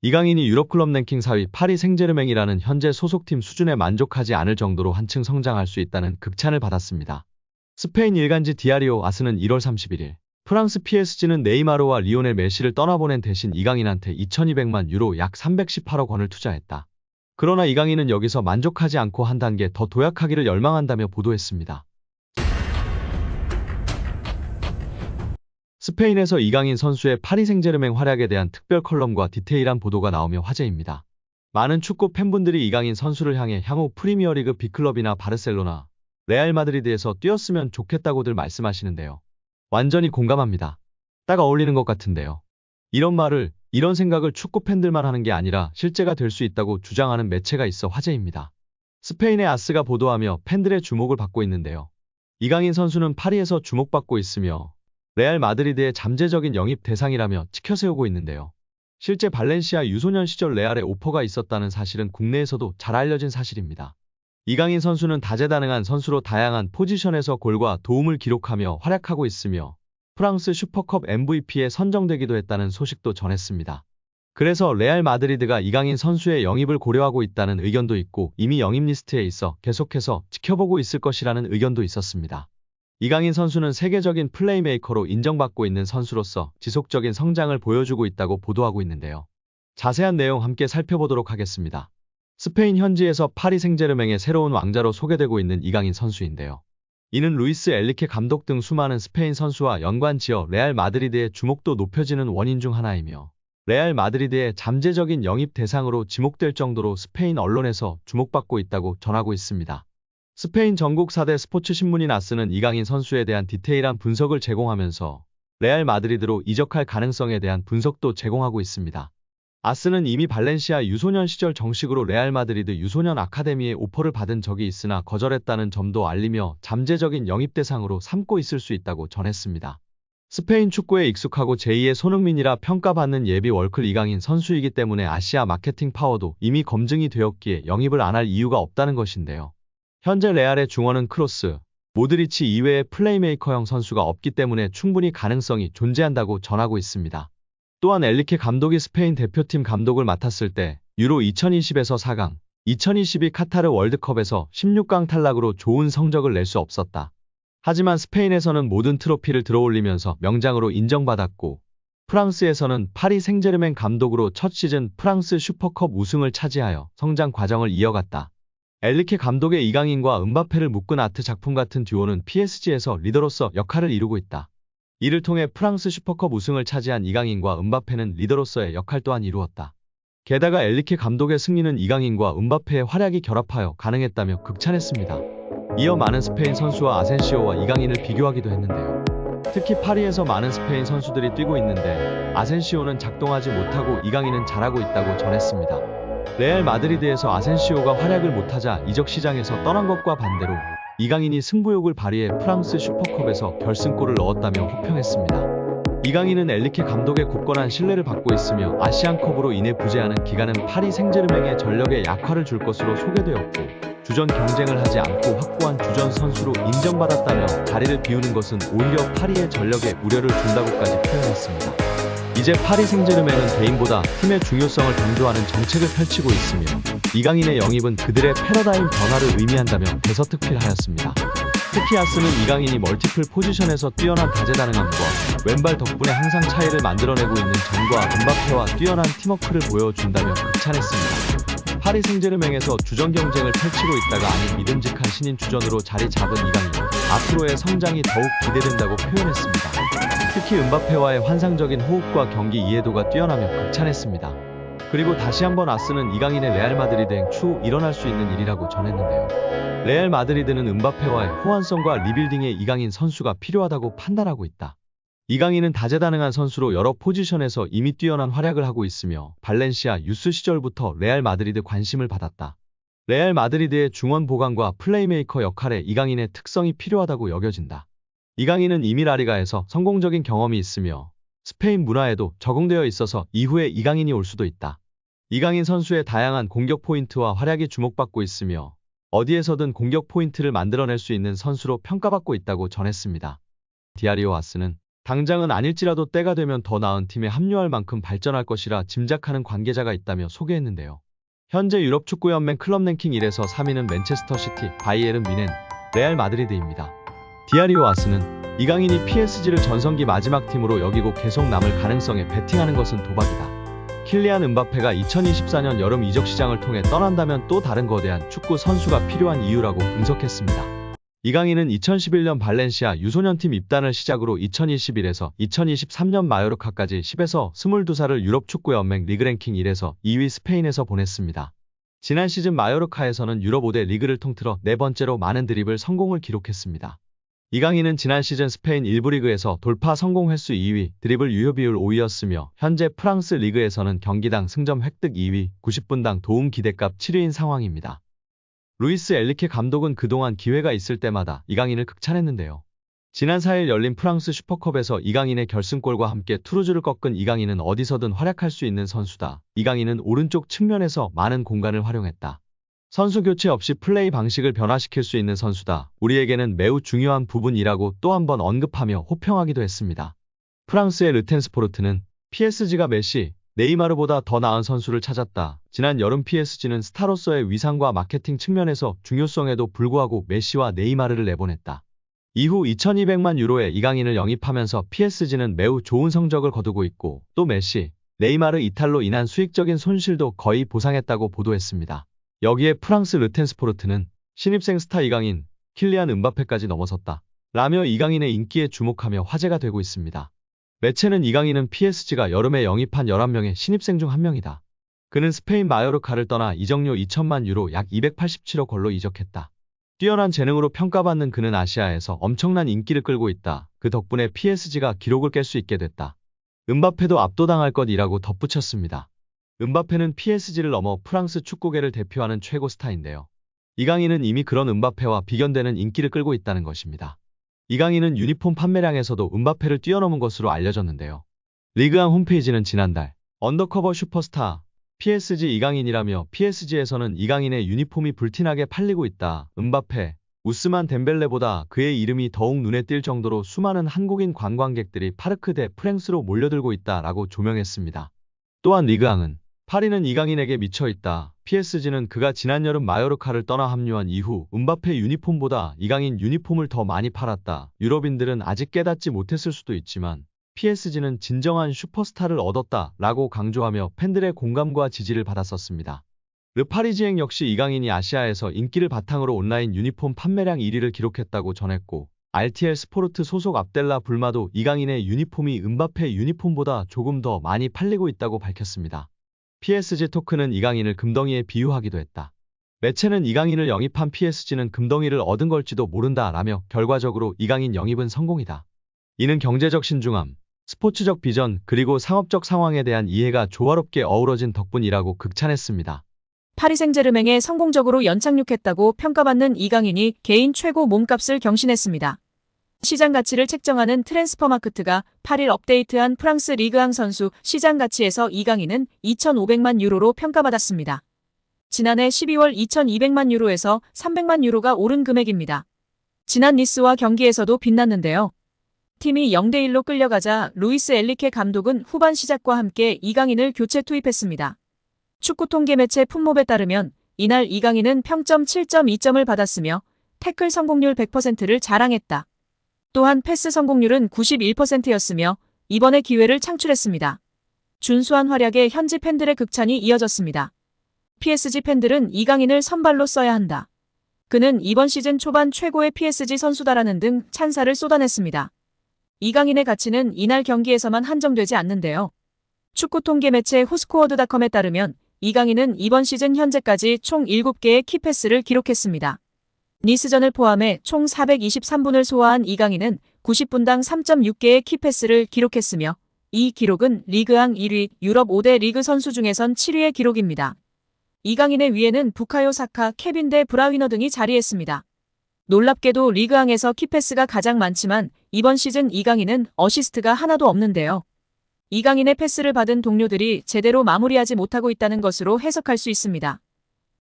이강인이 유럽클럽 랭킹 4위 파리 생제르맹이라는 현재 소속팀 수준에 만족하지 않을 정도로 한층 성장할 수 있다는 극찬을 받았습니다. 스페인 일간지 디아리오 아스는 1월 31일 프랑스 PSG는 네이마르와 리오넬 메시를 떠나보낸 대신 이강인한테 2200만 유로 약 318억 원을 투자했다. 그러나 이강인은 여기서 만족하지 않고 한 단계 더 도약하기를 열망한다며 보도했습니다. 스페인에서 이강인 선수의 파리 생제르맹 활약에 대한 특별 컬럼과 디테일한 보도가 나오며 화제입니다. 많은 축구 팬분들이 이강인 선수를 향해 향후 프리미어리그 B클럽이나 바르셀로나, 레알 마드리드에서 뛰었으면 좋겠다고들 말씀하시는데요. 완전히 공감합니다. 딱 어울리는 것 같은데요. 이런 생각을 축구 팬들만 하는 게 아니라 실제가 될 수 있다고 주장하는 매체가 있어 화제입니다. 스페인의 아스가 보도하며 팬들의 주목을 받고 있는데요. 이강인 선수는 파리에서 주목받고 있으며 레알 마드리드의 잠재적인 영입 대상이라며 치켜세우고 있는데요. 실제 발렌시아 유소년 시절 레알에 오퍼가 있었다는 사실은 국내에서도 잘 알려진 사실입니다. 이강인 선수는 다재다능한 선수로 다양한 포지션에서 골과 도움을 기록하며 활약하고 있으며 프랑스 슈퍼컵 MVP에 선정되기도 했다는 소식도 전했습니다. 그래서 레알 마드리드가 이강인 선수의 영입을 고려하고 있다는 의견도 있고 이미 영입 리스트에 있어 계속해서 지켜보고 있을 것이라는 의견도 있었습니다. 이강인 선수는 세계적인 플레이메이커로 인정받고 있는 선수로서 지속적인 성장을 보여주고 있다고 보도하고 있는데요. 자세한 내용 함께 살펴보도록 하겠습니다. 스페인 현지에서 파리 생제르맹의 새로운 왕자로 소개되고 있는 이강인 선수인데요. 이는 루이스 엘리케 감독 등 수많은 스페인 선수와 연관지어 레알 마드리드의 주목도 높여지는 원인 중 하나이며 레알 마드리드의 잠재적인 영입 대상으로 지목될 정도로 스페인 언론에서 주목받고 있다고 전하고 있습니다. 스페인 전국 4대 스포츠 신문인 아스는 이강인 선수에 대한 디테일한 분석을 제공하면서 레알 마드리드로 이적할 가능성에 대한 분석도 제공하고 있습니다. 아스는 이미 발렌시아 유소년 시절 정식으로 레알 마드리드 유소년 아카데미에 오퍼를 받은 적이 있으나 거절했다는 점도 알리며 잠재적인 영입 대상으로 삼고 있을 수 있다고 전했습니다. 스페인 축구에 익숙하고 제2의 손흥민이라 평가받는 예비 월클 이강인 선수이기 때문에 아시아 마케팅 파워도 이미 검증이 되었기에 영입을 안 할 이유가 없다는 것인데요. 현재 레알의 중원은 크로스, 모드리치 이외의 플레이메이커형 선수가 없기 때문에 충분히 가능성이 존재한다고 전하고 있습니다. 또한 엘리케 감독이 스페인 대표팀 감독을 맡았을 때 유로 2020에서 4강, 2022 카타르 월드컵에서 16강 탈락으로 좋은 성적을 낼 수 없었다. 하지만 스페인에서는 모든 트로피를 들어올리면서 명장으로 인정받았고 프랑스에서는 파리 생제르맹 감독으로 첫 시즌 프랑스 슈퍼컵 우승을 차지하여 성장 과정을 이어갔다. 엘리케 감독의 이강인과 은바페를 묶은 아트 작품 같은 듀오는 PSG에서 리더로서 역할을 이루고 있다. 이를 통해 프랑스 슈퍼컵 우승을 차지한 이강인과 은바페는 리더로서의 역할 또한 이루었다. 게다가 엘리케 감독의 승리는 이강인과 은바페의 활약이 결합하여 가능했다며 극찬했습니다. 이어 많은 스페인 선수와 아센시오와 이강인을 비교하기도 했는데요. 특히 파리에서 많은 스페인 선수들이 뛰고 있는데 아센시오는 작동하지 못하고 이강인은 잘하고 있다고 전했습니다. 레알 마드리드에서 아센시오가 활약을 못하자 이적 시장에서 떠난 것과 반대로 이강인이 승부욕을 발휘해 프랑스 슈퍼컵에서 결승골을 넣었다며 호평했습니다. 이강인은 엘리케 감독의 굳건한 신뢰를 받고 있으며 아시안컵으로 인해 부재하는 기간은 파리 생제르맹의 전력에 약화를 줄 것으로 소개되었고 주전 경쟁을 하지 않고 확고한 주전 선수로 인정받았다며 자리를 비우는 것은 오히려 파리의 전력에 우려를 준다고까지 표현했습니다. 이제 파리 생제르맹은 개인보다 팀의 중요성을 강조하는 정책을 펼치고 있으며 이강인의 영입은 그들의 패러다임 변화를 의미한다며 대서특필하였습니다. 특히 아스는 이강인이 멀티플 포지션에서 뛰어난 다재다능함과 왼발 덕분에 항상 차이를 만들어내고 있는 점과 은바페와 뛰어난 팀워크를 보여준다며 극찬했습니다. 파리 생제르맹에서 주전 경쟁을 펼치고 있다가 아닌 믿음직한 신인 주전으로 자리 잡은 이강인, 앞으로의 성장이 더욱 기대된다고 표현했습니다. 특히 은바페와의 환상적인 호흡과 경기 이해도가 뛰어나며 극찬했습니다. 그리고 다시 한번 아스는 이강인의 레알 마드리드행 추후 일어날 수 있는 일이라고 전했는데요. 레알 마드리드는 은바페와의 호환성과 리빌딩에 이강인 선수가 필요하다고 판단하고 있다. 이강인은 다재다능한 선수로 여러 포지션에서 이미 뛰어난 활약을 하고 있으며 발렌시아 유스 시절부터 레알 마드리드 관심을 받았다. 레알 마드리드의 중원 보강과 플레이메이커 역할에 이강인의 특성이 필요하다고 여겨진다. 이강인은 이미 라리가에서 성공적인 경험이 있으며 스페인 문화에도 적응되어 있어서 이후에 이강인이 올 수도 있다. 이강인 선수의 다양한 공격 포인트와 활약이 주목받고 있으며 어디에서든 공격 포인트를 만들어낼 수 있는 선수로 평가받고 있다고 전했습니다. 디아리오 아스는 당장은 아닐지라도 때가 되면 더 나은 팀에 합류할 만큼 발전할 것이라 짐작하는 관계자가 있다며 소개했는데요. 현재 유럽 축구연맹 클럽 랭킹 1에서 3위는 맨체스터 시티, 바이에른 뮌헨, 레알 마드리드입니다. 디아리오 아스는 이강인이 PSG를 전성기 마지막 팀으로 여기고 계속 남을 가능성에 베팅하는 것은 도박이다. 킬리안 은바페가 2024년 여름 이적 시장을 통해 떠난다면 또 다른 거대한 축구 선수가 필요한 이유라고 분석했습니다. 이강인은 2011년 발렌시아 유소년팀 입단을 시작으로 2021에서 2023년 마요르카까지 10에서 22살을 유럽 축구연맹 리그 랭킹 1에서 2위 스페인에서 보냈습니다. 지난 시즌 마요르카에서는 유럽 5대 리그를 통틀어 네 번째로 많은 드리블 성공을 기록했습니다. 이강인은 지난 시즌 스페인 1부 리그에서 돌파 성공 횟수 2위, 드리블 유효 비율 5위였으며 현재 프랑스 리그에서는 경기당 승점 획득 2위, 90분당 도움 기대값 7위인 상황입니다. 루이스 엘리케 감독은 그동안 기회가 있을 때마다 이강인을 극찬했는데요. 지난 4일 열린 프랑스 슈퍼컵에서 이강인의 결승골과 함께 투르즈를 꺾은 이강인은 어디서든 활약할 수 있는 선수다. 이강인은 오른쪽 측면에서 많은 공간을 활용했다. 선수 교체 없이 플레이 방식을 변화시킬 수 있는 선수다. 우리에게는 매우 중요한 부분이라고 또 한 번 언급하며 호평하기도 했습니다. 프랑스의 르텐스포르트는 PSG가 메시, 네이마르보다 더 나은 선수를 찾았다. 지난 여름 PSG는 스타로서의 위상과 마케팅 측면에서 중요성에도 불구하고 메시와 네이마르를 내보냈다. 이후 2200만 유로의 이강인을 영입하면서 PSG는 매우 좋은 성적을 거두고 있고 또 메시, 네이마르 이탈로 인한 수익적인 손실도 거의 보상했다고 보도했습니다. 여기에 프랑스 르텐스포르트는 신입생 스타 이강인, 킬리안 은바페까지 넘어섰다. 라며 이강인의 인기에 주목하며 화제가 되고 있습니다. 매체는 이강인은 PSG가 여름에 영입한 11명의 신입생 중 한 명이다. 그는 스페인 마요르카를 떠나 이적료 2천만 유로 약 287억 걸로 이적했다. 뛰어난 재능으로 평가받는 그는 아시아에서 엄청난 인기를 끌고 있다. 그 덕분에 PSG가 기록을 깰 수 있게 됐다. 은바페도 압도당할 것이라고 덧붙였습니다. 은바페는 PSG를 넘어 프랑스 축구계를 대표하는 최고 스타인데요. 이강인은 이미 그런 은바페와 비견되는 인기를 끌고 있다는 것입니다. 이강인은 유니폼 판매량에서도 은바페를 뛰어넘은 것으로 알려졌는데요. 리그앙 홈페이지는 지난달 언더커버 슈퍼스타 PSG 이강인이라며 PSG에서는 이강인의 유니폼이 불티나게 팔리고 있다. 은바페, 우스만 덴벨레보다 그의 이름이 더욱 눈에 띌 정도로 수많은 한국인 관광객들이 파르크 대 프랭스로 몰려들고 있다라고 조명했습니다. 또한 리그앙은 파리는 이강인에게 미쳐있다. PSG는 그가 지난 여름 마요르카를 떠나 합류한 이후 은바페 유니폼보다 이강인 유니폼을 더 많이 팔았다. 유럽인들은 아직 깨닫지 못했을 수도 있지만 PSG는 진정한 슈퍼스타를 얻었다 라고 강조하며 팬들의 공감과 지지를 받았었습니다. 르파리지앵 역시 이강인이 아시아에서 인기를 바탕으로 온라인 유니폼 판매량 1위를 기록했다고 전했고 RTL 스포르트 소속 압델라 불마도 이강인의 유니폼이 은바페 유니폼보다 조금 더 많이 팔리고 있다고 밝혔습니다. PSG 토크는 이강인을 금덩이에 비유하기도 했다. 매체는 이강인을 영입한 PSG는 금덩이를 얻은 걸지도 모른다 라며 결과적으로 이강인 영입은 성공이다. 이는 경제적 신중함, 스포츠적 비전 그리고 상업적 상황에 대한 이해가 조화롭게 어우러진 덕분이라고 극찬했습니다. 파리 생제르맹에 성공적으로 연착륙했다고 평가받는 이강인이 개인 최고 몸값을 경신했습니다. 시장 가치를 책정하는 트랜스퍼마크트가 8일 업데이트한 프랑스 리그앙 선수 시장 가치에서 이강인은 2,500만 유로로 평가받았습니다. 지난해 12월 2,200만 유로에서 300만 유로가 오른 금액입니다. 지난 니스와 경기에서도 빛났는데요. 팀이 0대1로 끌려가자 루이스 엘리케 감독은 후반 시작과 함께 이강인을 교체 투입했습니다. 축구 통계 매체 풋몹에 따르면 이날 이강인은 평점 7.2점을 받았으며 태클 성공률 100%를 자랑했다. 또한 패스 성공률은 91%였으며 이번에 기회를 창출했습니다. 준수한 활약에 현지 팬들의 극찬이 이어졌습니다. PSG 팬들은 이강인을 선발로 써야 한다. 그는 이번 시즌 초반 최고의 PSG 선수다라는 등 찬사를 쏟아냈습니다. 이강인의 가치는 이날 경기에서만 한정되지 않는데요. 축구 통계 매체 후스코어드닷컴에 따르면 이강인은 이번 시즌 현재까지 총 7개의 키패스를 기록했습니다. 니스전을 포함해 총 423분을 소화한 이강인은 90분당 3.6개의 키패스를 기록했으며 이 기록은 리그앙 1위, 유럽 5대 리그 선수 중에선 7위의 기록입니다. 이강인의 위에는 부카요 사카, 케빈 데 브라위너 등이 자리했습니다. 놀랍게도 리그앙에서 키패스가 가장 많지만 이번 시즌 이강인은 어시스트가 하나도 없는데요. 이강인의 패스를 받은 동료들이 제대로 마무리하지 못하고 있다는 것으로 해석할 수 있습니다.